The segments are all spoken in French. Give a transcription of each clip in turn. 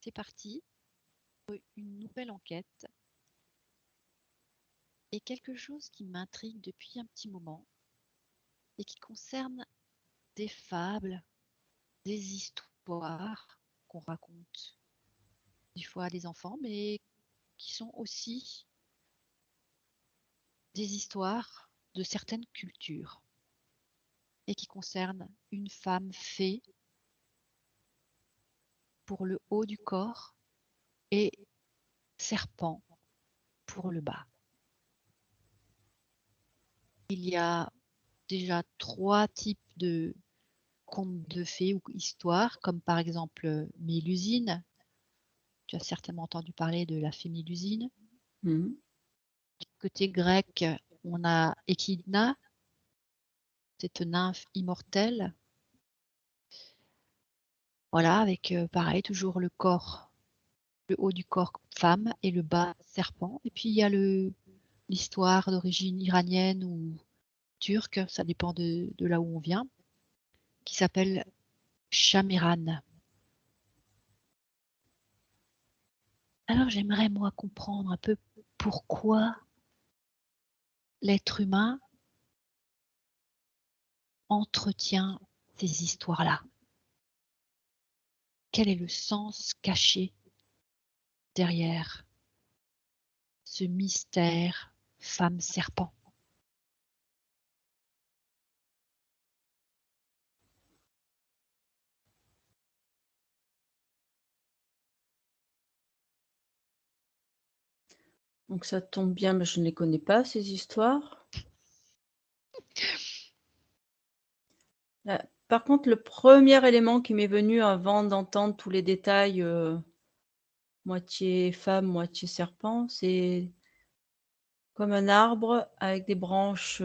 C'est parti pour une nouvelle enquête et quelque chose qui m'intrigue depuis un petit moment et qui concerne des fables, des histoires qu'on raconte des fois à des enfants, mais qui sont aussi des histoires de certaines cultures et qui concernent une femme fée pour le haut du corps et serpent pour le bas. Il y a déjà 3 types de contes de fées ou histoires, comme par exemple Mélusine. Tu as certainement entendu parler de la fée Mélusine. Mhm. Du côté grec, on a Échidna, cette nymphe immortelle. Voilà, avec pareil, toujours le corps, le haut du corps femme et le bas serpent. Et puis il y a l'histoire d'origine iranienne ou turque, ça dépend de là où on vient, qui s'appelle Shamiran. Alors j'aimerais moi comprendre un peu pourquoi l'être humain entretient ces histoires-là. Quel est le sens caché derrière ce mystère femme-serpent? Donc ça tombe bien, mais je ne les connais pas, ces histoires. Par contre, le premier élément qui m'est venu avant d'entendre tous les détails, moitié femme, moitié serpent, c'est comme un arbre avec des branches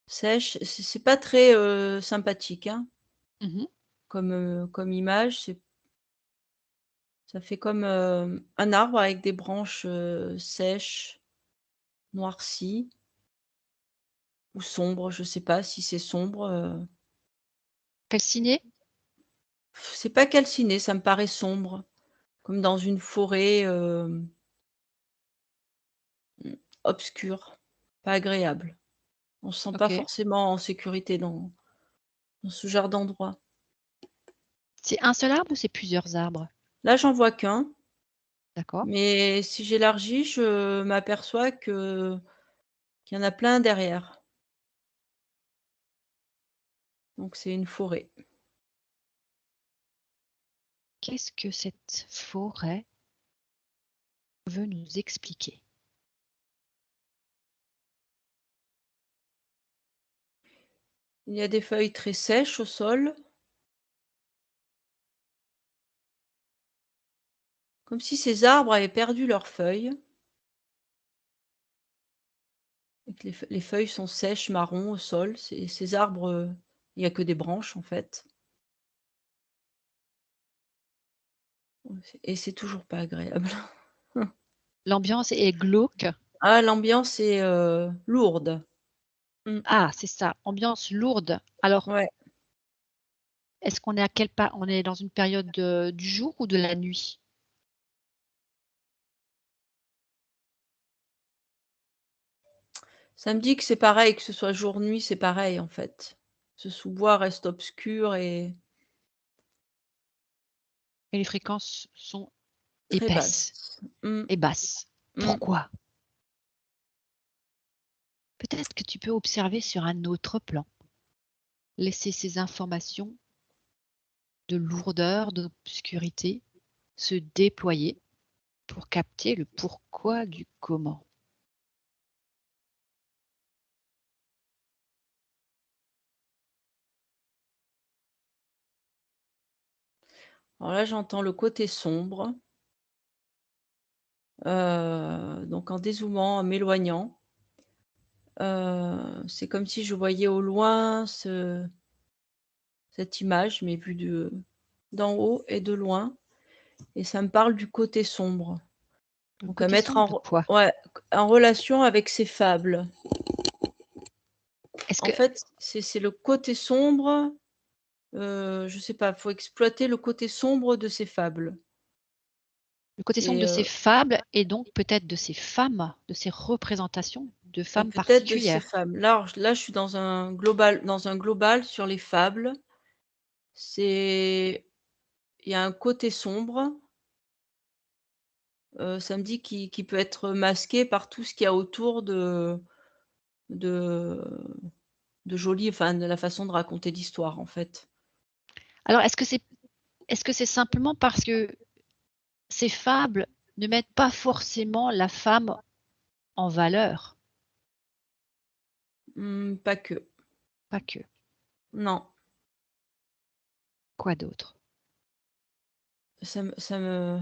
sèches. C'est pas très sympathique, hein, Mmh. comme image. Ça fait comme un arbre avec des branches sèches, noircies ou sombres. Je sais pas si c'est sombre. Calciné? C'est pas calciné, ça me paraît sombre, comme dans une forêt obscure, pas agréable. On se sent pas OK. forcément en sécurité dans ce genre d'endroit. C'est un seul arbre ou c'est plusieurs arbres? Là, j'en vois qu'un, D'accord. mais si j'élargis, je m'aperçois qu'il y en a plein derrière. Donc c'est une forêt. Qu'est-ce que cette forêt veut nous expliquer? Il y a des feuilles très sèches au sol, comme si ces arbres avaient perdu leurs feuilles et que les feuilles sont sèches, marron au sol. Ces arbres, il y a que des branches, en fait. Et c'est toujours pas agréable. L'ambiance est glauque. Ah, l'ambiance est, lourde. Mmh. Ah, c'est ça, ambiance lourde. Alors, Ouais. est-ce qu'on est à quelle pa on est dans une période, du jour ou de la nuit? Ça me dit que c'est pareil, que ce soit jour, nuit, c'est pareil, en fait. Ce sous-bois reste obscur et Et les fréquences sont très épaisses basse. Mmh. et basses. Mmh. Pourquoi? Peut-être que tu peux observer sur un autre plan. Laisser ces informations de lourdeur, d'obscurité se déployer pour capter le pourquoi du comment. Alors là, j'entends le côté sombre, donc en dézoomant, en m'éloignant, c'est comme si je voyais au loin cette image, mais vue d'en haut et de loin, et ça me parle du côté sombre. Le Donc à côté mettre sombre de quoi? ouais, en relation avec ces fables. Est-ce En que fait, c'est le côté sombre Je sais pas, faut exploiter le côté sombre de ces fables Le côté sombre et de ces fables et donc peut-être de ces femmes, de ces représentations de femmes peut-être de ces particulières. femmes. Là, je suis dans un global sur les fables. C'est il y a un côté sombre, ça me dit qui peut être masqué par tout ce qu'il y a autour de de joli, enfin, de la façon de raconter l'histoire, en fait. Alors est-ce que c'est simplement parce que ces fables ne mettent pas forcément la femme en valeur? Pas que. Pas que. Non, Quoi d'autre? ça me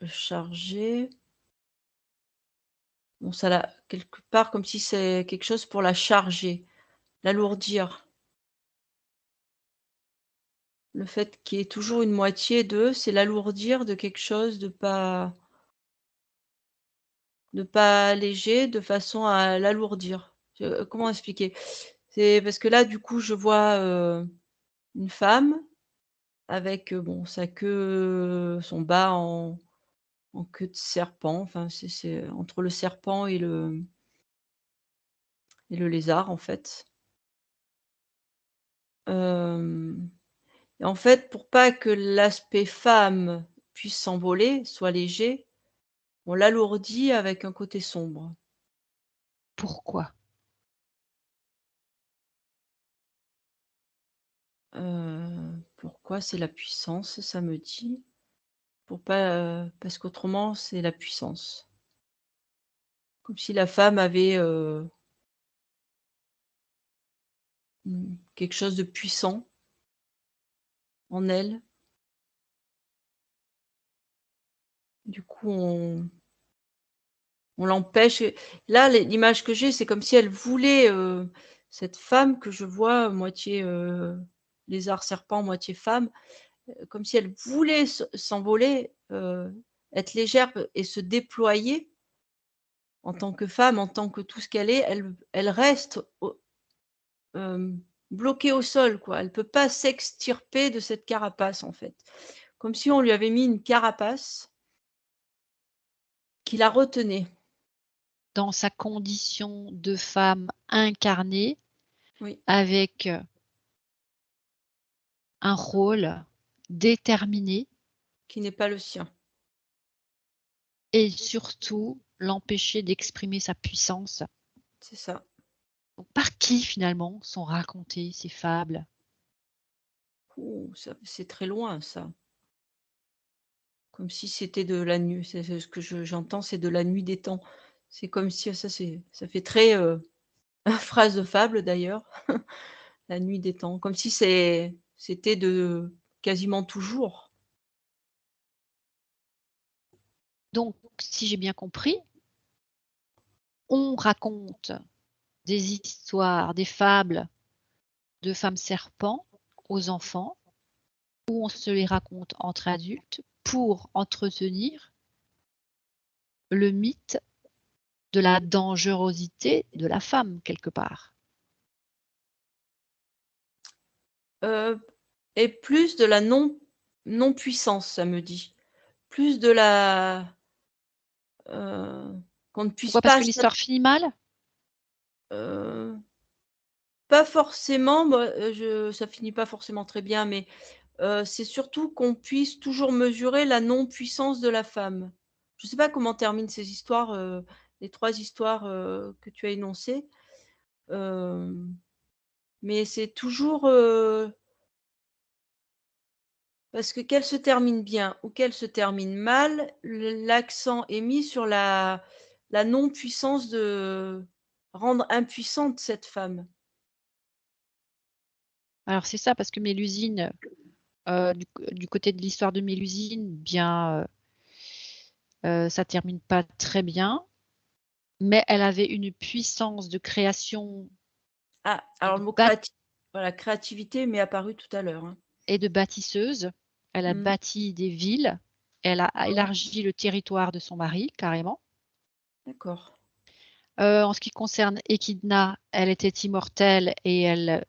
chargé, bon, ça la quelque part comme si c'est quelque chose pour la charger, l'alourdir. Le fait qu'il y ait toujours une moitié de, c'est l'alourdir de quelque chose de pas léger, de façon à l'alourdir. Comment expliquer? C'est parce que là, du coup, je vois, une femme avec, bon, sa queue, son bas en queue de serpent, enfin, c'est entre le serpent et le lézard, en fait. Hem Et en fait, pour pas que l'aspect femme puisse s'envoler, soit léger, on l'alourdit avec un côté sombre. Pourquoi? Pourquoi? C'est la puissance, ça me dit. Pour pas, parce qu'autrement, c'est la puissance. Comme si la femme avait, quelque chose de puissant en elle. Du coup, on l'empêche et là, l'image que j'ai, c'est comme si elle voulait, cette femme que je vois moitié, lézard serpent, moitié femme, comme si elle voulait s'envoler, être légère et se déployer en tant que femme, en tant que tout ce qu'elle est, elle reste bloquée au sol, quoi. Elle peut pas s'extirper de cette carapace, en fait. Comme si on lui avait mis une carapace qui la retenait. Dans sa condition de femme incarnée Oui, avec, un rôle déterminé qui n'est pas le sien. et surtout l'empêcher d'exprimer sa puissance. C'est ça. Donc par qui finalement sont racontées ces fables? Ouh, ça c'est très loin ça. Comme si c'était de la nuit, c'est ce que j'entends, c'est de la nuit des temps. C'est comme si ça fait très, phrase de fable d'ailleurs, la nuit des temps, comme si c'était de quasiment toujours. Donc si j'ai bien compris, on raconte des histoires, des fables de femmes serpents aux enfants ou on se les raconte entre adultes pour entretenir le mythe de la dangerosité de la femme quelque part. Heu et plus de la non-puissance, ça me dit. Plus de la, qu'on ne puisse Pourquoi? Parce pas que l'histoire finit mal? heu, pas forcément, moi, ça finit pas forcément très bien, mais c'est surtout qu'on puisse toujours mesurer la non-puissance de la femme. Je ne sais pas comment terminent ces histoires, les 3 histoires, que tu as énoncées, hem, mais c'est toujours, parce que qu'elle se termine bien ou qu'elle se termine mal, l'accent est mis sur la non-puissance de rendre impuissante cette femme. Alors c'est ça parce que Mélusine, du côté de l'histoire de Mélusine, bien, ça termine pas très bien, mais elle avait une puissance de création Ah, et alors de le mot bât voilà, créativité m'est apparu tout à l'heure, hein. et de bâtisseuse. Elle a Mmh. bâti des villes, elle a Ouais, élargi le territoire de son mari carrément. d'accord. En ce qui concerne Echidna, elle était immortelle et elle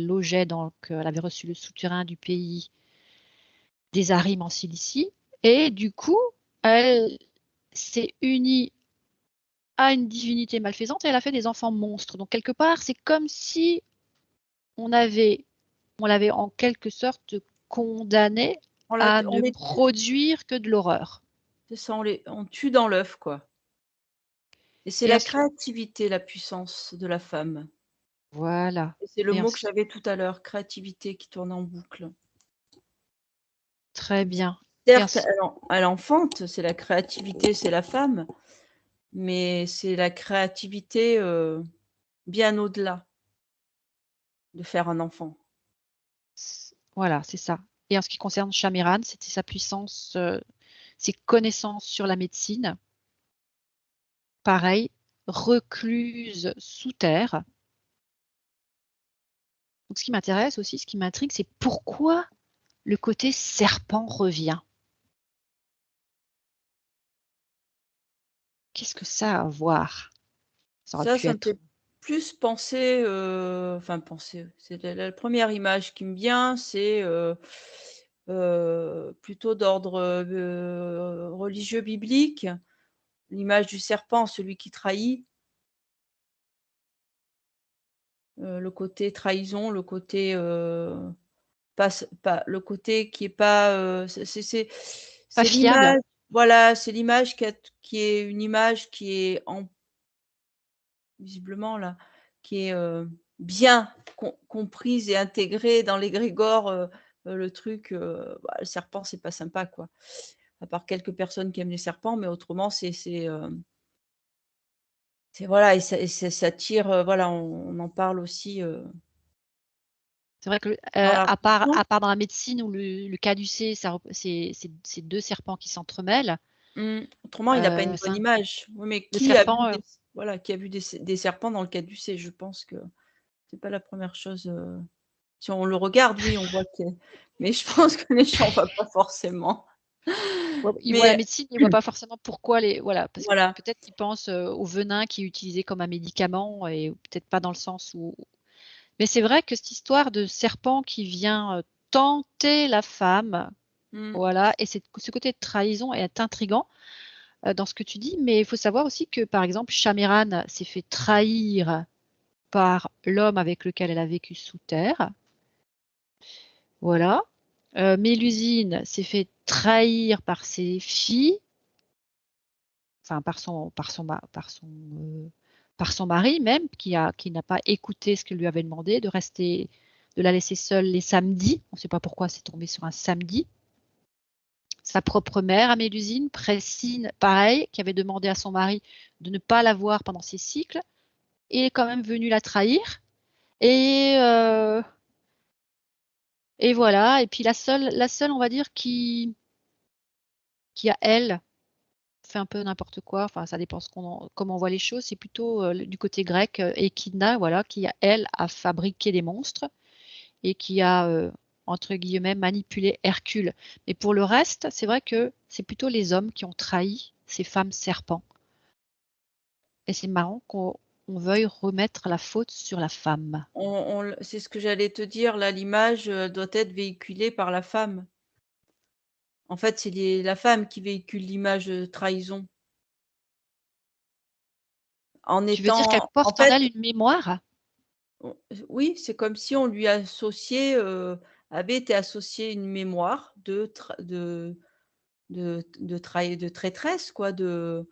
logeait donc, elle avait reçu le souterrain du pays des Arimes en Cilicie. Et du coup, elle s'est unie à une divinité malfaisante et elle a fait des enfants monstres. Donc quelque part, c'est comme si on l'avait en quelque sorte condamnée à On ne les produire que de l'horreur. c'est ça, on tue dans l'œuf, quoi. Et c'est Et la ensuite, créativité, la puissance de la femme. voilà. Et c'est le Et mot que ensuite, j'avais tout à l'heure, créativité qui tourne en boucle. très bien. Et Certes, ensuite, elle enfante, c'est la créativité, c'est la femme, mais c'est la créativité, bien au-delà de faire un enfant. voilà, c'est ça. Et en ce qui concerne Shamiran, c'était sa puissance, ses connaissances sur la médecine. Pareil, recluse sous terre. Donc, ce qui m'intéresse aussi, ce qui m'intrigue, c'est pourquoi le côté serpent revient. Qu'est-ce que ça a à voir? Ça aurait pu Ça me être fait plus penser, enfin penser, c'est la 1re image qui me vient, c'est, plutôt d'ordre, religieux biblique. L'image du serpent, celui qui trahit, le côté trahison, le côté, pas le côté qui est pas, pas c'est fiable. l'image, voilà, c'est l'image qui est une image qui est en visiblement là, qui est, bien comprise et intégrée dans l'égrégore, le truc, bah, le serpent, c'est pas sympa, quoi. À part quelques personnes qui aiment les serpents, mais autrement, c'est voilà, et ça tire, voilà, on en parle aussi, C'est vrai que, dans la religion. à part dans la médecine où le caducée, c'est 2 serpents qui s'entremêlent, Autrement, il a pas une bonne ça image. Oui, mais le qui a vu serpent, des serpents dans le caducée? Je pense que c'est pas la première chose, si on le regarde, oui, on voit que mais je pense que les gens voient pas forcément. ouais, ils voient la Mais médecine, ils voient pas forcément pourquoi voilà, parce que voilà. peut-être qu'ils pensent, au venin qui est utilisé comme un médicament et peut-être pas dans le sens où mais c'est vrai que cette histoire de serpent qui vient, tenter la femme, Mmh. voilà et ce côté de trahison est intrigant, dans ce que tu dis, mais il faut savoir aussi que, par exemple, Shamiran s'est fait trahir par l'homme avec lequel elle a vécu sous terre, voilà. Mélusine s'est fait trahir par ses filles, enfin par son mari même, qui n'a pas écouté ce qu'elle lui avait demandé, de la laisser seule les samedis. On ne sait pas pourquoi c'est tombé sur un samedi. Sa propre mère à Mélusine, Précine, pareil, qui avait demandé à son mari de ne pas la voir pendant ses cycles, et est quand même venu la trahir. Et, euh, et voilà. Et puis la seule, on va dire, qui a elle fait un peu n'importe quoi. Enfin, ça dépend comment on voit les choses. C'est plutôt du côté grec, Echidna, voilà, qui elle a fabriqué des monstres et qui a entre guillemets manipulé Hercule. Mais pour le reste, c'est vrai que c'est plutôt les hommes qui ont trahi ces femmes serpents. Et c'est marrant qu'on veuille remettre la faute sur la femme. C'est ce que j'allais te dire, là, l'image, doit être véhiculée par la femme. En fait, c'est la femme qui véhicule l'image de trahison. En Tu veux dire qu'elle étant en porte en fait, elle une mémoire? oui, c'est comme si on lui associait, avait été associée une mémoire de traîtresse, quoi, le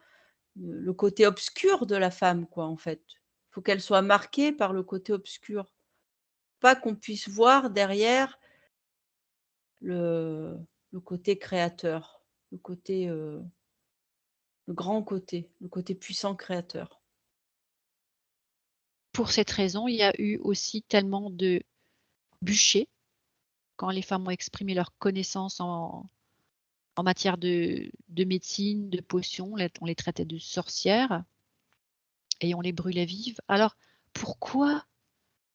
côté obscur de la femme, quoi, en fait. Faut qu'elle soit marquée par le côté obscur. Pas qu'on puisse voir derrière le le côté créateur, le grand côté, le côté puissant créateur. Pour cette raison, il y a eu aussi tellement de bûchers quand les femmes ont exprimé leurs connaissances en matière de médecine, de potions. On les traitait de sorcières et on les brûlait vives. Alors, pourquoi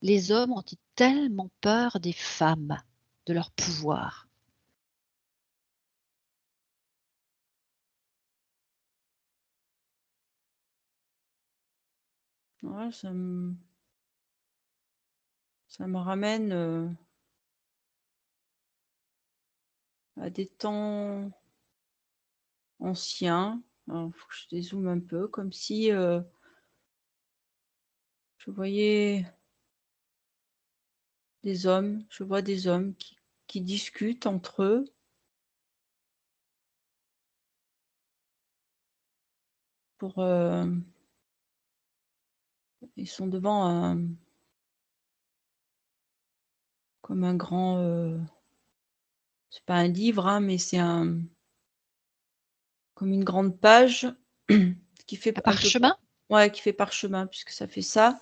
les hommes ont-ils tellement peur des femmes, de leur pouvoir? Ouais, ça me ramène, à des temps anciens. Alors, faut que je dézoome un peu, comme si, je voyais je vois des hommes qui discutent entre eux. Pour, ils sont devant comme un grand, c'est pas un livre, hein, mais c'est comme une grande page qui fait Un un peu parchemin? ouais, qui fait parchemin puisque ça fait ça.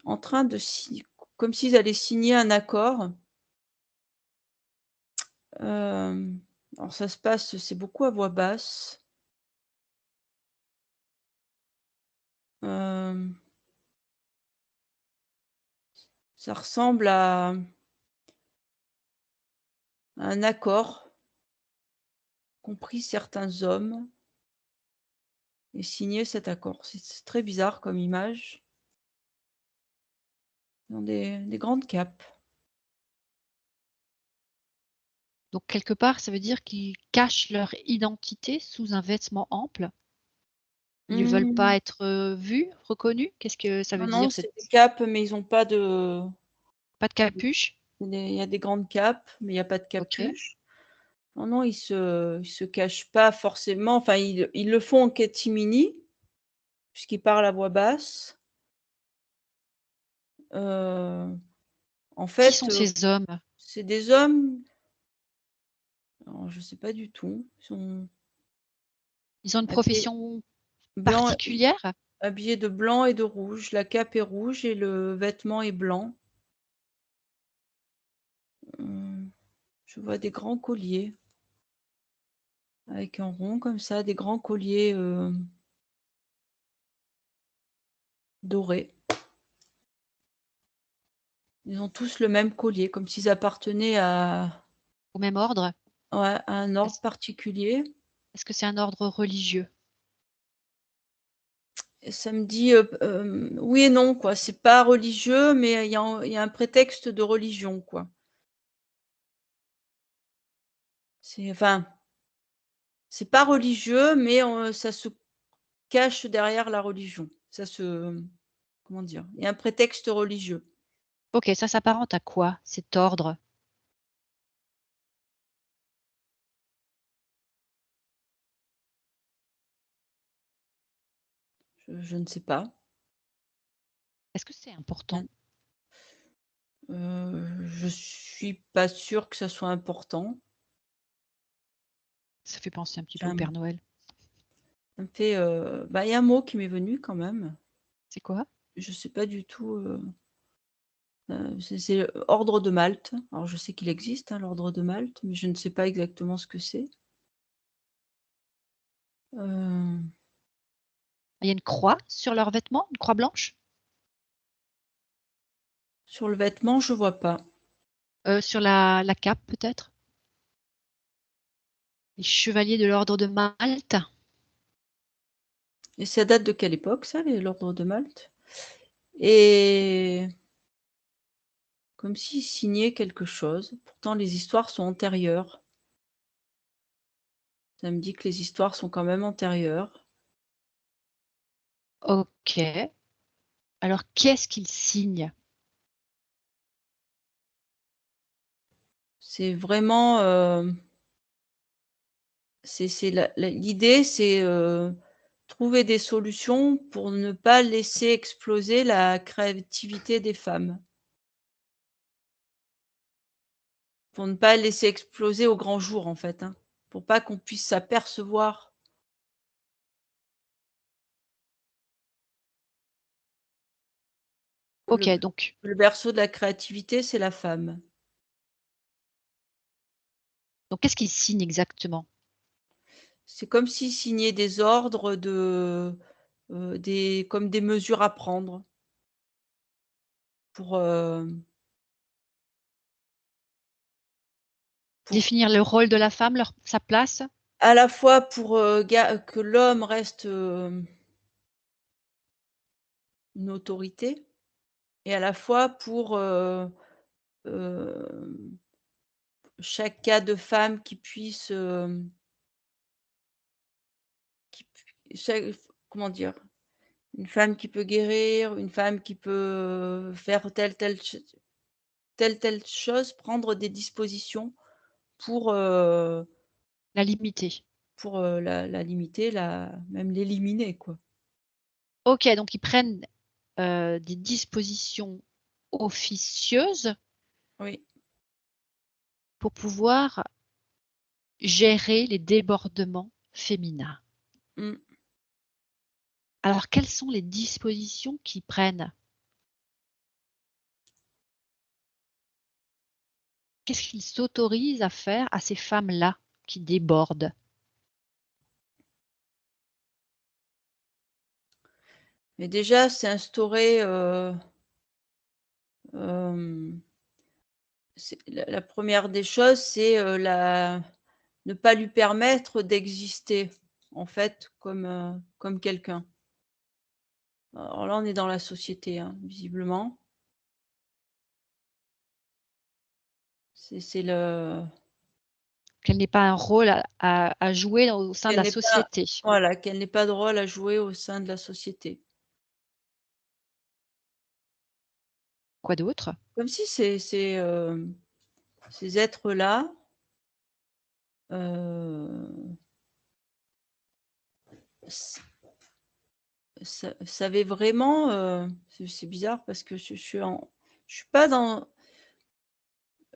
En train de comme s'ils allaient signer un accord. Alors ça se passe, c'est beaucoup à voix basse. Hem, Ça ressemble à un accord qu'ont pris certains hommes et signé cet accord. C'est très bizarre comme image. Ils ont des grandes capes. Donc quelque part, ça veut dire qu'ils cachent leur identité sous un vêtement ample? Ils ne veulent Mmh, pas être, vus, reconnus? Qu'est-ce que ça non, veut non, dire c'est des cette capes, mais ils ont pas de pas de capuche? il y a des grandes capes, mais il y a pas de OK. capuche. Non, non, ils se cachent pas forcément, enfin ils le font en catimini, puisqu'ils parlent à voix basse. Heu, En Qui fait, sont ces hommes? c'est des hommes, alors je sais pas du tout, ils sont Ils ont une habillés profession blanc particulière? habillés de blanc et de rouge. La cape est rouge et le vêtement est blanc. Mmh, je vois des grands colliers avec un rond comme ça, des grands colliers, dorés. Ils ont tous le même collier, comme s'ils appartenaient à Au même ordre? ouais, à un ordre Est-ce particulier. est-ce que c'est un ordre religieux? Et ça me dit, oui et non quoi. C'est pas religieux, mais il y a un prétexte de religion quoi. Enfin, c'est pas religieux, mais ça se cache derrière la religion. Comment dire? Il y a un prétexte religieux. OK, ça s'apparente à quoi, cet ordre? Je ne sais pas. Est-ce que c'est important? Rien. Je suis pas sûre que ça soit important. Ça fait penser un petit peu Ça au Père Noël. me fait, bah, il y a un mot qui m'est venu quand même. C'est quoi? Je sais pas du tout, c'est ordre de Malte. Alors je sais qu'il existe, hein, l'ordre de Malte, mais je ne sais pas exactement ce que c'est. Heu, Il y a une croix sur leurs vêtements? Une croix blanche? sur le vêtement, je vois pas. Sur la cape peut-être? Les chevaliers de l'ordre de Malte? Et ça date de quelle époque ça, l'ordre de Malte? Et comme s'ils signaient quelque chose, pourtant les histoires sont antérieures. Ça me dit que les histoires sont quand même antérieures. OK. Alors qu'est-ce qu'ils signent? C'est vraiment, c'est l'idée, c'est, trouver des solutions pour ne pas laisser exploser la créativité des femmes. Pour ne pas laisser exploser au grand jour, en fait, hein. Pour pas qu'on puisse s'apercevoir que OK, donc le berceau de la créativité, c'est la femme. qu'est-ce qu'ils signent exactement? C'est comme s'ils signaient des ordres comme des mesures à prendre pour, pour Définir le rôle de la femme, sa place? à la fois pour, ga que l'homme reste, une autorité et à la fois pour, hem, chaque cas de femme qui puisse, qui p chaque comment dire? Une femme qui peut guérir, une femme qui peut faire telle chose, prendre des dispositions pour, La limiter. la limiter, la même l'éliminer, quoi. OK, donc ils prennent, des dispositions officieuses Oui. pour pouvoir gérer les débordements féminins. Mmh. Alors quelles sont les dispositions qu'ils prennent? Qu'est-ce qu'ils s'autorisent à faire à ces femmes-là qui débordent? Mais déjà, c'est instaurer, hem, c'est la 1re des choses, c'est, la ne pas lui permettre d'exister, en fait, comme quelqu'un. Alors là, on est dans la société, hein, visiblement. C'est le Qu'elle n'ait pas un rôle à jouer au sein de qu'elle la n'ait pas société. voilà, qu'elle n'ait pas de rôle à jouer au sein de la société. Quoi d'autre? Comme si ces êtres-là, heu, s savaient vraiment, c'est bizarre parce que je suis pas dans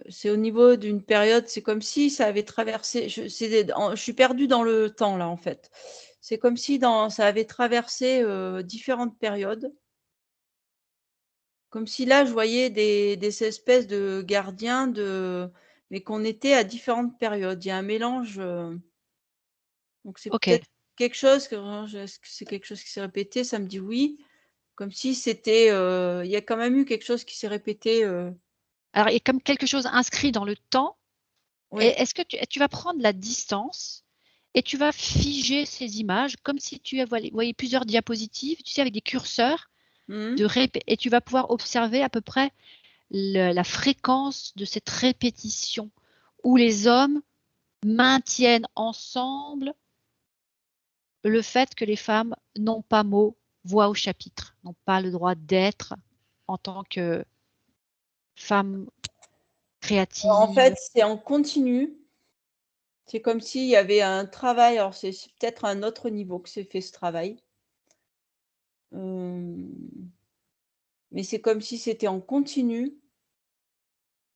c'est au niveau d'une période, c'est comme si ça avait traversé je suis perdue dans le temps là, en fait. C'est comme si ça avait traversé, différentes périodes. Comme si là, je voyais des espèces de gardiens mais qu'on était à différentes périodes. Il y a un mélange, donc c'est OK. peut-être quelque chose est-ce que c'est quelque chose qui s'est répété? Ça me dit oui, comme si c'était, il y a quand même eu quelque chose qui s'est répété, Alors il y a comme quelque chose inscrit dans le temps et oui. est-ce que tu vas prendre la distance et tu vas figer ces images comme si tu voyais plusieurs diapositives, tu sais, avec des curseurs Mmh. et tu vas pouvoir observer à peu près la fréquence de cette répétition où les hommes maintiennent ensemble le fait que les femmes n'ont pas mot, voix au chapitre, n'ont pas le droit d'être en tant que femmes En fait, créatives. c'est en continu. C'est comme s'il y avait un travail, alors c'est peut-être à un autre niveau que s'est fait ce travail. Hem, mais c'est comme si c'était en continu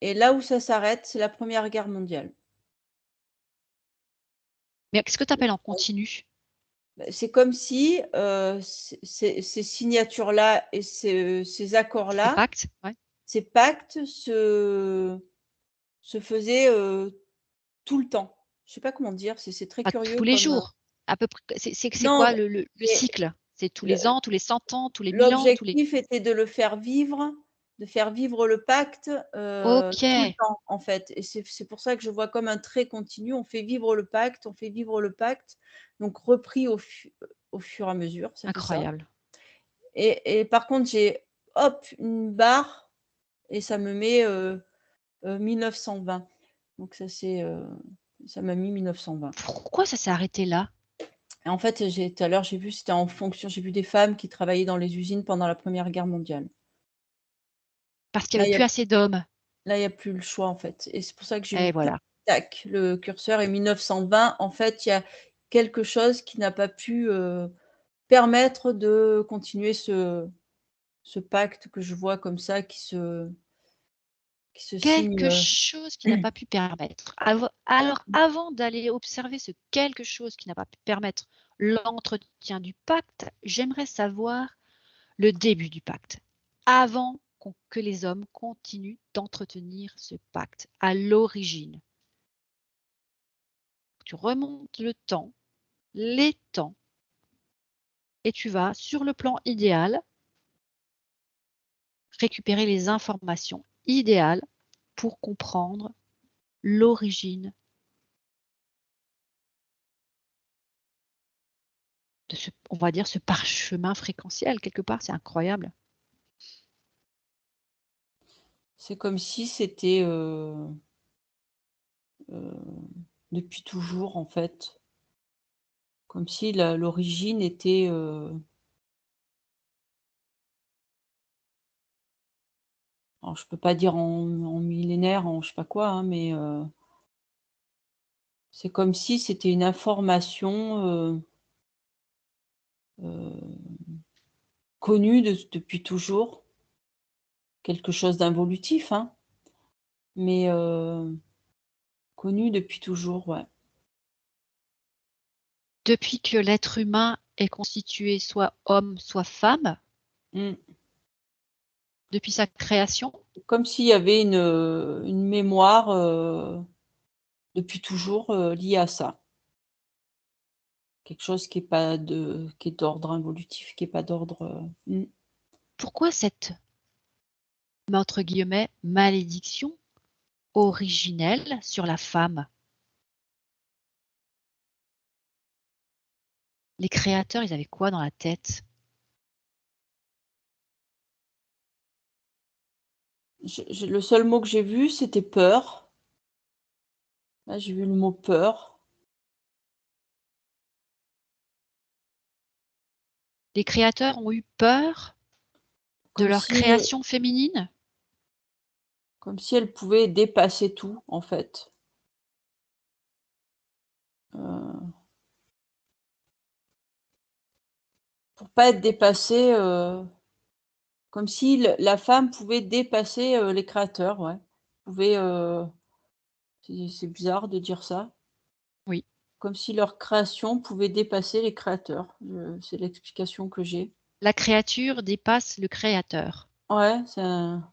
et là où ça s'arrête, c'est la 1re Guerre mondiale. Mais qu'est-ce que tu appelles en continu? Bah, c'est comme si, ces signatures-là et ces Ces accords-là, pactes? Ouais. ces pactes se faisaient, tout le temps. Je sais pas comment dire, c'est très Pas curieux tous les comme, jours, à peu près c'est non, quoi le mais cycle? C'est tous le les ans, tous les 100 ans, tous les 1000 ans, tous les l'objectif était de le faire vivre, de faire vivre le pacte, tout le OK, temps, en fait et c'est pour ça que je vois comme un trait continu. On fait vivre le pacte, on fait vivre le pacte, donc repris au fur et à mesure, ça fait ça. incroyable. Et par contre, j'ai hop, une barre et ça me met, 1920. Donc ça m'a mis 1920 Pourquoi ça s'est arrêté là? et en fait, tout à l'heure, j'ai vu, c'était en fonction j'ai vu des femmes qui travaillaient dans les usines pendant la 1re Guerre mondiale. Parce qu'il y Là, avait il y a plus assez d'hommes là, il y a plus le choix, en fait et c'est pour ça que j'ai et mis tac, voilà. tac, le curseur et 1920. En fait, il y a quelque chose qui n'a pas pu, permettre de continuer ce pacte que je vois comme ça qui se signe, Quelque chose qui n'a pas pu permettre. Alors avant d'aller observer ce quelque chose qui n'a pas pu permettre l'entretien du pacte, j'aimerais savoir le début du pacte. Avant que les hommes continuent d'entretenir ce pacte, à l'origine. Tu remontes le temps, les temps, et tu vas, sur le plan idéal, récupérer les informations idéales pour comprendre l'origine on va dire, ce parchemin fréquentiel quelque part, c'est incroyable. C'est comme si c'était, depuis toujours, en fait. Comme si l'origine était, alors je peux pas dire en millénaire, en je sais pas quoi, hein, mais, c'est comme si c'était une information, heu, connue depuis toujours. Quelque chose d'involutif, hein, mais, connue depuis toujours, ouais. Depuis que l'être humain est constitué soit homme, soit femme, Mmh. depuis sa création, Comme s'il y avait une mémoire, depuis toujours, liée à ça. Quelque chose qui est d'ordre involutif, qui est pas d'ordre, pourquoi cette, entre guillemets, «malédiction» originelle sur la femme? Les créateurs, ils avaient quoi dans la tête? le seul mot que j'ai vu, c'était peur. Là, j'ai vu le mot peur. Les créateurs ont eu peur de Comme leur si création féminine? comme si elle pouvait dépasser tout, en fait. Heu, pour pas être dépassée, comme si la femme pouvait dépasser, les créateurs, ouais. Pouvait, c'est bizarre de dire ça. Oui, Comme si leur création pouvait dépasser les créateurs. C'est l'explication que j'ai. la créature dépasse le créateur. Ouais, c'est un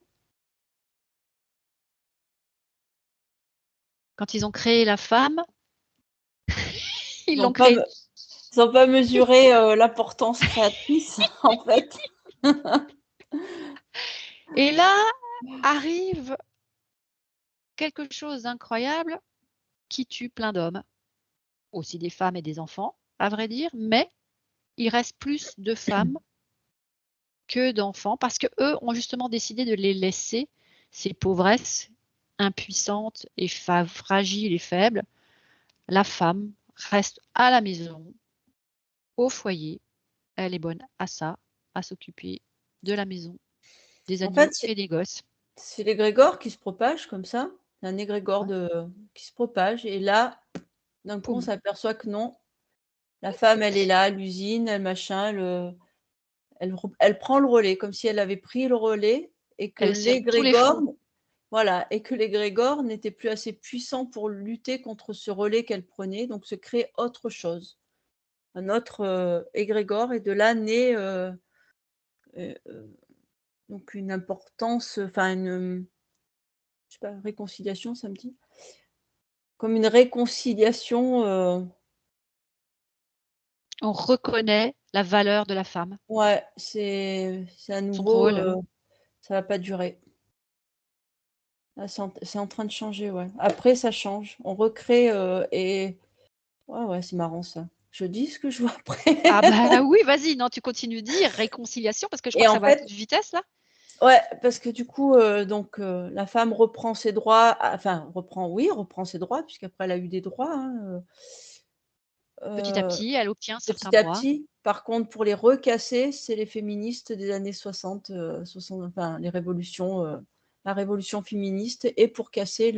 Quand ils ont créé la femme, ils ils ont l'ont pas créée. me ils ont pas mesuré, l'importance créatrice, en fait. Et là arrive quelque chose d'incroyable qui tue plein d'hommes, aussi des femmes et des enfants, à vrai dire, mais il reste plus de femmes que d'enfants parce qu'eux ont justement décidé de les laisser, ces pauvresses impuissantes et fragiles et faibles. La femme reste à la maison, au foyer, elle est bonne à ça, à s'occuper de la maison, des En fait, animaux et des gosses. c'est l'égrégore qui se propage comme ça. C'est un égrégore Ouais, qui se propage et là, d'un coup, on poum, s'aperçoit que non, la femme, elle est là à l'usine, elle machin, elle prend le relais, comme si elle avait pris le relais et que elle sur tous les l'égrégore fronts. voilà et que l'égrégore n'était plus assez puissant pour lutter contre ce relais qu'elle prenait, donc se crée autre chose. Un autre, égrégore et de là naît, donc une importance, enfin je sais pas, réconciliation, ça me dit? Comme une réconciliation, On reconnaît la valeur de la femme, ouais, c'est à son nouveau, rôle. ça va pas durer. Là, c'est en train de changer, ouais. Après ça change. On recrée, et ouais, ouais, c'est marrant ça. Je dis ce que je vois après Ah bah oui, vas-y, non, tu continues de dire réconciliation parce que je crois et que en ça va à fait toute vitesse là. ouais, parce que du coup, donc la femme reprend ses droits, enfin reprend ses droits puisqu'après elle a eu des droits, hein, Petit à heu, petit, elle obtient certains petit à droits. petit. Par contre, pour les recasser, c'est les féministes des années 60, 60 enfin les révolutions, la révolution féministe et pour casser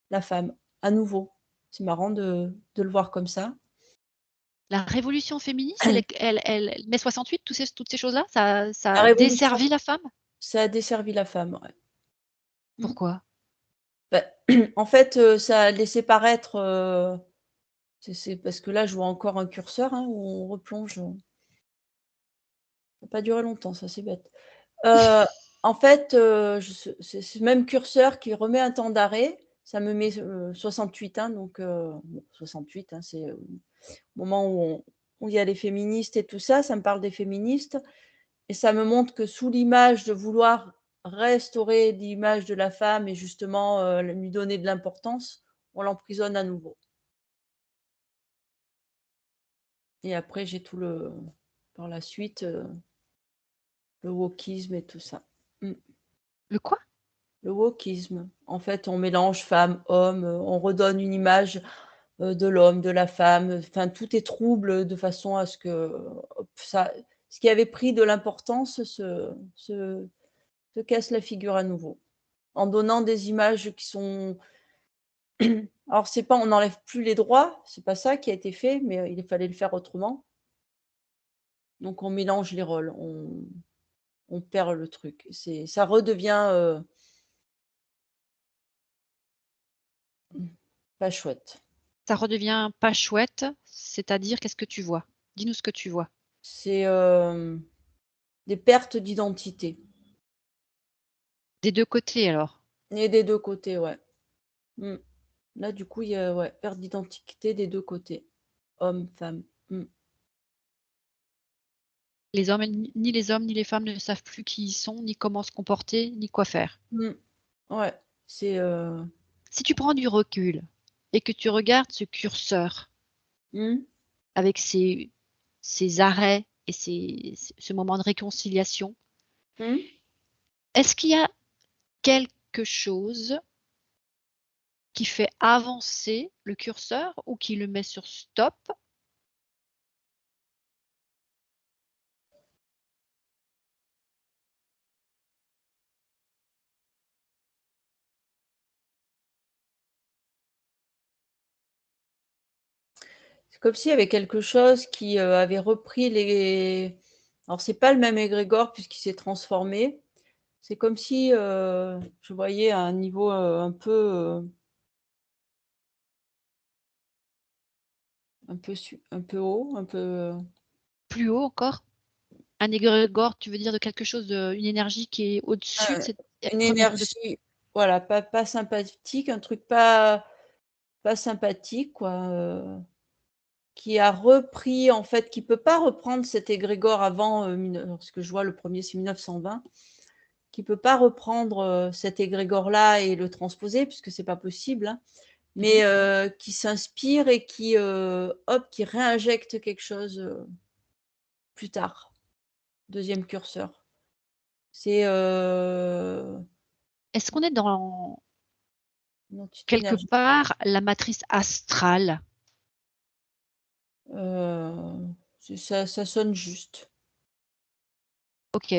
la femme, à nouveau. C'est marrant de le voir comme ça. La révolution féministe, elle mai 68, toutes ces choses-là, ça La a révolution, desservi la femme? ça a desservi la femme, ouais. Mmh. Pourquoi? Bah, en fait, ça a laissé paraître, c'est parce que là, je vois encore un curseur, hein, où on replonge, ça a pas duré longtemps ça, c'est bête. Heu, en fait, je c'est ce même curseur qui remet un temps d'arrêt, ça me met, 68, hein, donc bon 68, hein, c'est, au moment où il y a les féministes et tout ça, ça me parle des féministes et ça me montre que sous l'image de vouloir restaurer l'image de la femme et justement, lui donner de l'importance, on l'emprisonne à nouveau et après j'ai tout le par la suite, le wokisme et tout ça. Mmh. Le quoi? Le wokisme. En fait, on mélange femme, homme, on redonne une image, de l'homme, de la femme, enfin tout est trouble, de façon à ce que, hop, ça ce qui avait pris de l'importance se casse la figure à nouveau. En donnant des images qui sont alors c'est pas on n'enlève plus les droits, c'est pas ça qui a été fait, mais, il fallait le faire autrement. Donc on mélange les rôles, on perd le truc. C'est ça redevient, pas chouette. Ça redevient pas chouette, c'est-à-dire qu'est-ce que tu vois? Dis-nous ce que tu vois. C'est, des pertes d'identité Des 2 côtés alors? et des 2 côtés, ouais. Mmh. Là, du coup, il y a ouais, perte d'identité des 2 côtés, homme, femme. Mmh. Les hommes ni les hommes ni les femmes ne savent plus qui ils sont, ni comment se comporter, ni quoi faire. Mmh. Ouais, c'est, Si tu prends du recul et que tu regardes ce curseur mmh, avec ses arrêts et ce moment de réconciliation, mmh. est-ce qu'il y a quelque chose qui fait avancer le curseur ou qui le met sur stop? C'est comme s'il y avait quelque chose qui, avait repris les alors c'est pas le même égrégore puisqu'il s'est transformé. C'est comme si, je voyais à un niveau, un peu haut, un peu, Plus haut encore? Un égrégore, tu veux dire de quelque chose de une énergie qui est au-dessus de heu, cette une première de énergie, voilà, pas sympathique, un truc pas sympathique quoi, qui a repris en fait, qui peut pas reprendre cet égrégore avant, parce que je vois le premier c'est 1920, qui peut pas reprendre, cet égrégore-là et le transposer puisque c'est pas possible, hein, mmh. mais qui s'inspire et qui, hop, qui réinjecte quelque chose, plus tard. Deuxième curseur. C'est, Est-ce qu'on est dans une entité quelque énergétique, part la matrice astrale? c'est ça sonne juste. OK.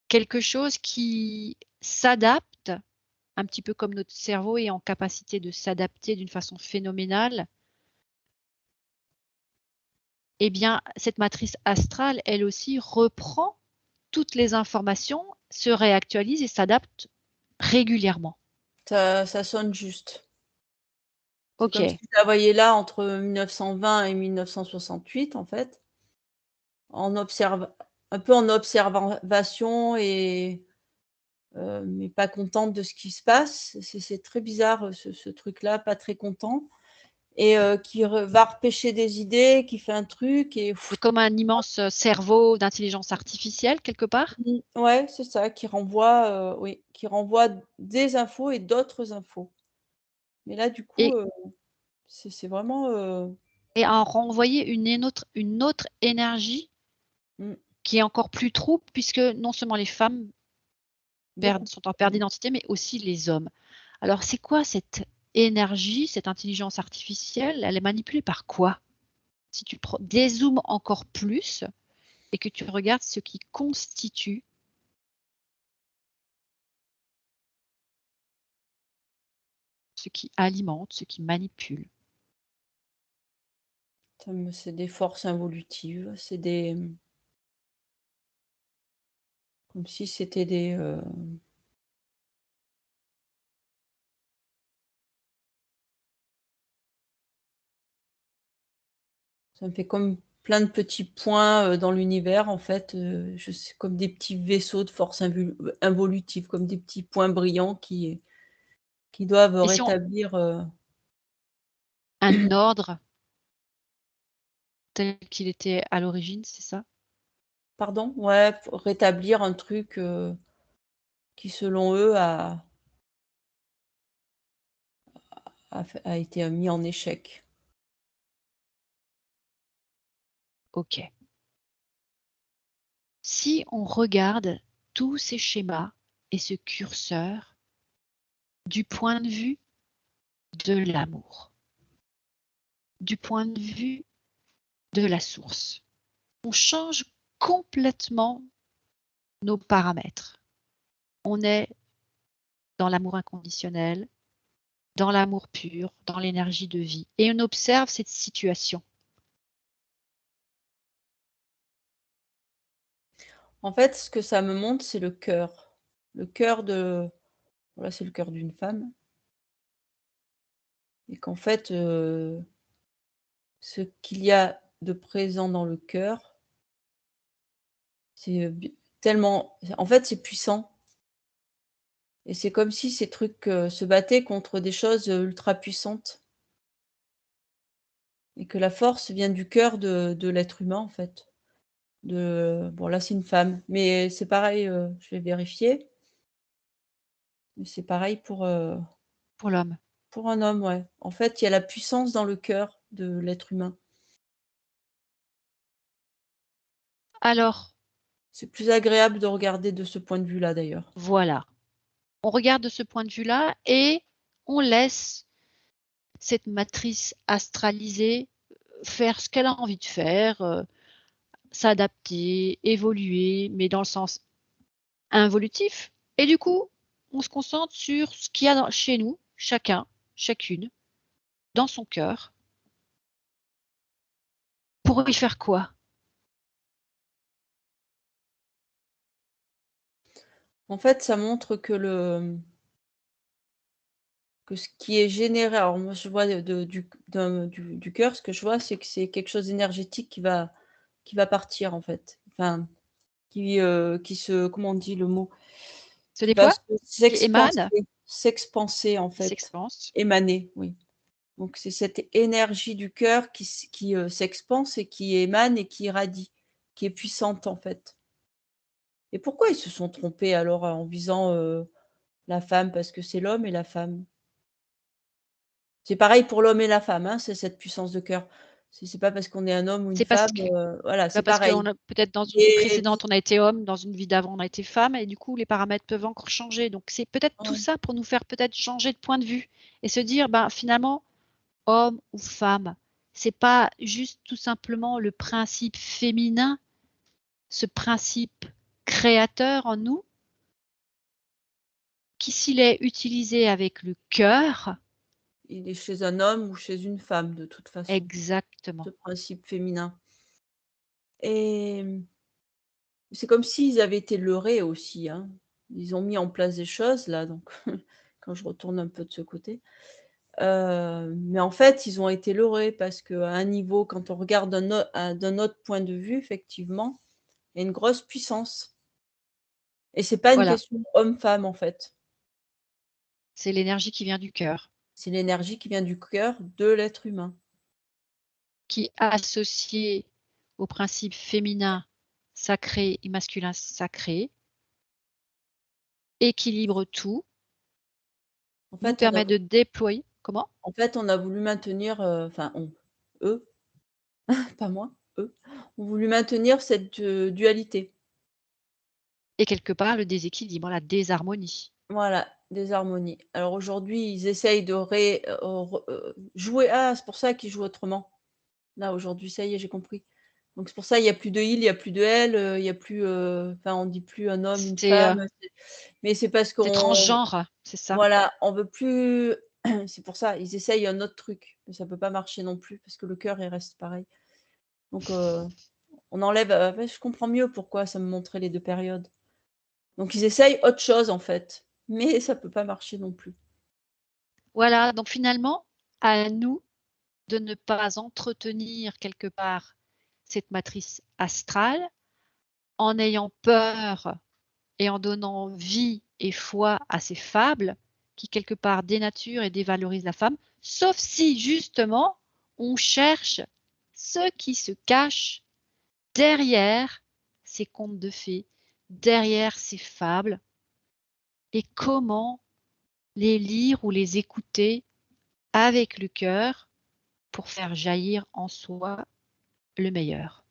Quelque chose qui s'adapte, un petit peu comme notre cerveau est en capacité de s'adapter d'une façon phénoménale, eh bien, cette matrice astrale, elle aussi reprend toutes les informations, se réactualise et s'adapte régulièrement. Ça sonne juste. C'est comme si OK. je la voyais là entre 1920 et 1968 en fait, en observe un peu en observation et mais pas contente de ce qui se passe. C'est très bizarre, ce truc-là, pas très content et qui va repêcher des idées, qui fait un truc et Comme un immense, cerveau d'intelligence artificielle quelque part? mmh, ouais, c'est ça, qui renvoie, oui, qui renvoie des infos et d'autres infos. Mais là, du coup, Et c'est vraiment, et à en renvoyer une autre énergie mmh, qui est encore plus trouble puisque non seulement les femmes beaucoup sont en plus. perte d'identité, mais aussi les hommes. Alors c'est quoi cette énergie, cette intelligence artificielle? Elle est manipulée par quoi? Si tu dézoomes encore plus et que tu regardes ce qui constitue, ce qui alimente, ce qui manipule. C'est des forces involutives, c'est des, comme si c'était des, ça me fait comme plein de petits points, dans l'univers en fait, je sais comme des petits vaisseaux de force involutives, comme des petits points brillants qui doivent Et si on rétablir, un ordre tel qu'il était à l'origine, c'est ça? pardon? Ouais, pour rétablir un truc, qui selon eux a été mis en échec. OK. Si on regarde tous ces schémas et ce curseur du point de vue de l'amour, du point de vue de la source, on change complètement nos paramètres. On est dans l'amour inconditionnel, dans l'amour pur, dans l'énergie de vie et on observe cette situation. En fait, ce que ça me montre, c'est le cœur. Le cœur de voilà, c'est le cœur d'une femme et qu'en fait, ce qu'il y a de présent dans le cœur, c'est, tellement en fait, c'est puissant et c'est comme si ces trucs, se battaient contre des choses, ultra puissantes et que la force vient du cœur de l'être humain, en fait. Bon, là, c'est une femme, mais c'est pareil, je vais vérifier, mais c'est pareil Pour l'homme. pour un homme, ouais. En fait, il y a la puissance dans le cœur de l'être humain. Alors, C'est plus agréable de regarder de ce point de vue-là, d'ailleurs. voilà. On regarde de ce point de vue-là et on laisse cette matrice astralisée faire ce qu'elle a envie de faire, s'adapter, évoluer, mais dans le sens involutif. Et du coup, on se concentre sur ce qu'il y a chez nous, chacun, chacune, dans son cœur. Pour y faire quoi? En fait, ça montre que ce qui est généré alors moi, je vois du cœur, ce que je vois, c'est que c'est quelque chose d'énergétique qui va partir, en fait. Enfin, qui se comment on dit le mot? Se Qui va déploie? Qui émane? s'expanser, en Qui fait. s'expanse? Émaner, oui. Donc c'est cette énergie du cœur qui s'expanse et qui émane et qui irradie, qui est puissante, en fait. Et pourquoi ils se sont trompés alors, en visant, la femme? Parce que c'est l'homme et la femme. C'est pareil pour l'homme et la femme, hein, c'est cette puissance de cœur. C'est pas parce qu'on est un homme ou une C'est parce femme, que voilà, bah, c'est parce pareil. qu'on a peut-être dans une vie Et précédente, on a été homme, dans une vie d'avant, on a été femme et du coup, les paramètres peuvent encore changer. Donc c'est peut-être tout ouais. ça pour nous faire peut-être changer de point de vue et se dire, bah, finalement, homme ou femme, c'est pas juste tout simplement le principe féminin, ce principe créateur en nous, qui s'il est utilisé avec le cœur, Il est chez un homme ou chez une femme de toute façon, ce exactement. principe féminin. Et c'est comme s'ils avaient été leurrés aussi, hein. Ils ont mis en place des choses là, donc quand je retourne un peu de ce côté, mais en fait, ils ont été leurrés parce qu'à un niveau, quand on regarde d'un autre point de vue, effectivement, il y a une grosse puissance et c'est pas une Voilà, question homme-femme, en fait. c'est l'énergie qui vient du cœur, C'est l'énergie qui vient du cœur de l'être humain. qui associée au principe féminin sacré et masculin sacré, équilibre tout, En nous fait, on a permet de déployer comment? en fait, on a voulu maintenir, enfin on, eux, pas moi, eux, ont voulu maintenir cette, dualité. Et quelque part le déséquilibre, la désharmonie. Voilà, des harmonies. Alors aujourd'hui, ils essayent de jouer c'est pour ça qu'ils jouent autrement. Là, aujourd'hui, ça y est, j'ai compris. Donc c'est pour ça, il y a plus de il, il y a plus de elle, il y a plus, enfin, on dit plus un homme, une C'est, femme, mais c'est parce c'est qu'on transgenre, c'est ça? voilà, on veut plus c'est pour ça, ils essayent un autre truc, mais ça peut pas marcher non plus parce que le cœur, il reste pareil. Donc on enlève, ouais, je comprends mieux pourquoi ça me montrait les 2 périodes. Donc ils essayent autre chose, en fait, mais ça peut pas marcher non plus. Voilà, donc finalement, à nous de ne pas entretenir quelque part cette matrice astrale en ayant peur et en donnant vie et foi à ces fables qui quelque part dénaturent et dévalorisent la femme, sauf si justement on cherche ce qui se cache derrière ces contes de fées, derrière ces fables et comment les lire ou les écouter avec le cœur pour faire jaillir en soi le meilleur.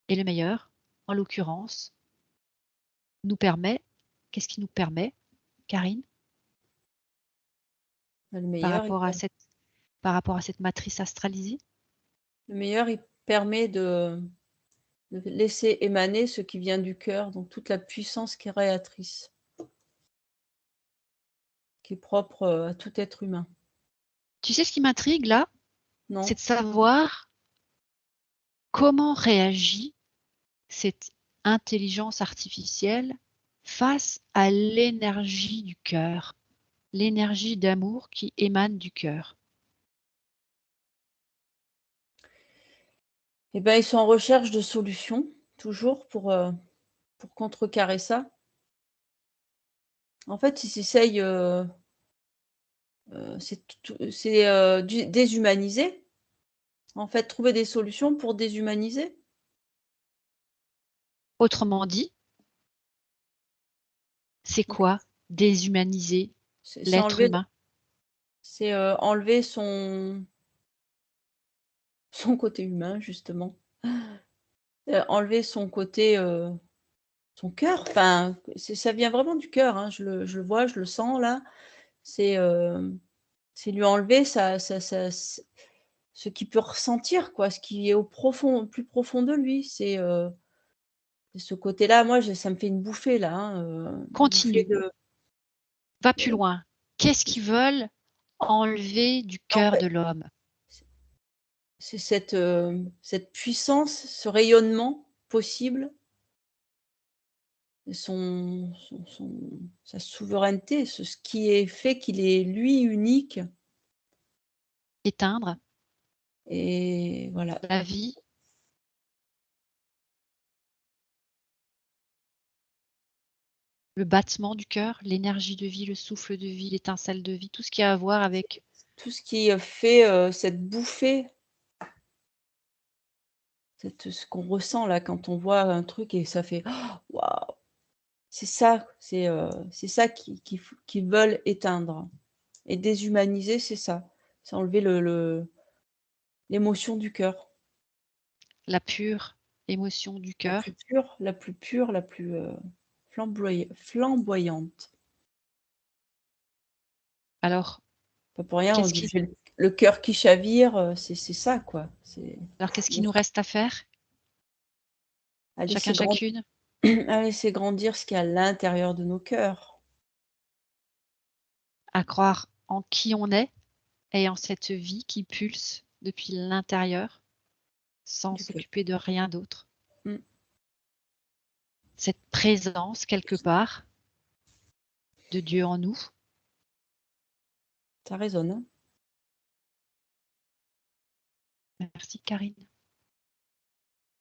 Et le meilleur, en l'occurrence, nous permet, qu'est-ce qui nous permet, Karine, Le par meilleur, rapport à cette matrice astralisée? il permet de laisser émaner ce qui vient du cœur, donc toute la puissance créatrice, qui est propre, à tout être humain. Tu sais ce qui m'intrigue là? Non? C'est de savoir comment réagit cette intelligence artificielle face à l'énergie du cœur, l'énergie d'amour qui émane du cœur. Eh ben, ils sont en recherche de solutions, toujours pour contrecarrer ça. En fait, ils essayent, déshumaniser. En fait, trouver des solutions pour déshumaniser. Autrement dit, c'est Donc quoi déshumaniser c'est l'être enlever humain? enlever son côté humain justement. Enlever son côté, son cœur, enfin, ça vient vraiment du cœur, hein. Je le vois, je le sens là. C'est, c'est lui enlever ce qu'il peut ressentir quoi, ce qui est au plus profond de lui. C'est ce côté-là, moi ça me fait une bouffée là, hein, une bouffée Continue, de va plus loin. Qu'est-ce qu'ils veulent enlever du en cœur fait, de l'homme? c'est cette puissance, ce rayonnement possible, sa souveraineté, ce qui est fait qu'il est lui unique Éteindre et voilà. la vie, le battement du cœur, l'énergie de vie, le souffle de vie, l'étincelle de vie, tout ce qui a à voir avec Tout ce qui, fait, cette bouffée, ce qu'on ressent là quand on voit un truc et ça fait: «Oh, waouh!» C'est ça qu'ils veulent éteindre et déshumaniser, c'est ça. C'est enlever l'émotion du cœur. la pure émotion du cœur. La plus, flamboyante. Alors, Pas pour rien, on qu'est-ce dit: qui «J'ai le cœur qui chavire», c'est ça quoi. C'est qu'est-ce qui nous reste à faire? à Chacun, laisser grand chacune, à laisser grandir ce qu'il y a à l'intérieur de nos cœurs. à croire en qui on est et en cette vie qui pulse depuis l'intérieur, sans Du cœur. s'occuper de rien d'autre. Mmh. Cette présence quelque part de Dieu en nous. Ça résonne, hein. Merci Karine.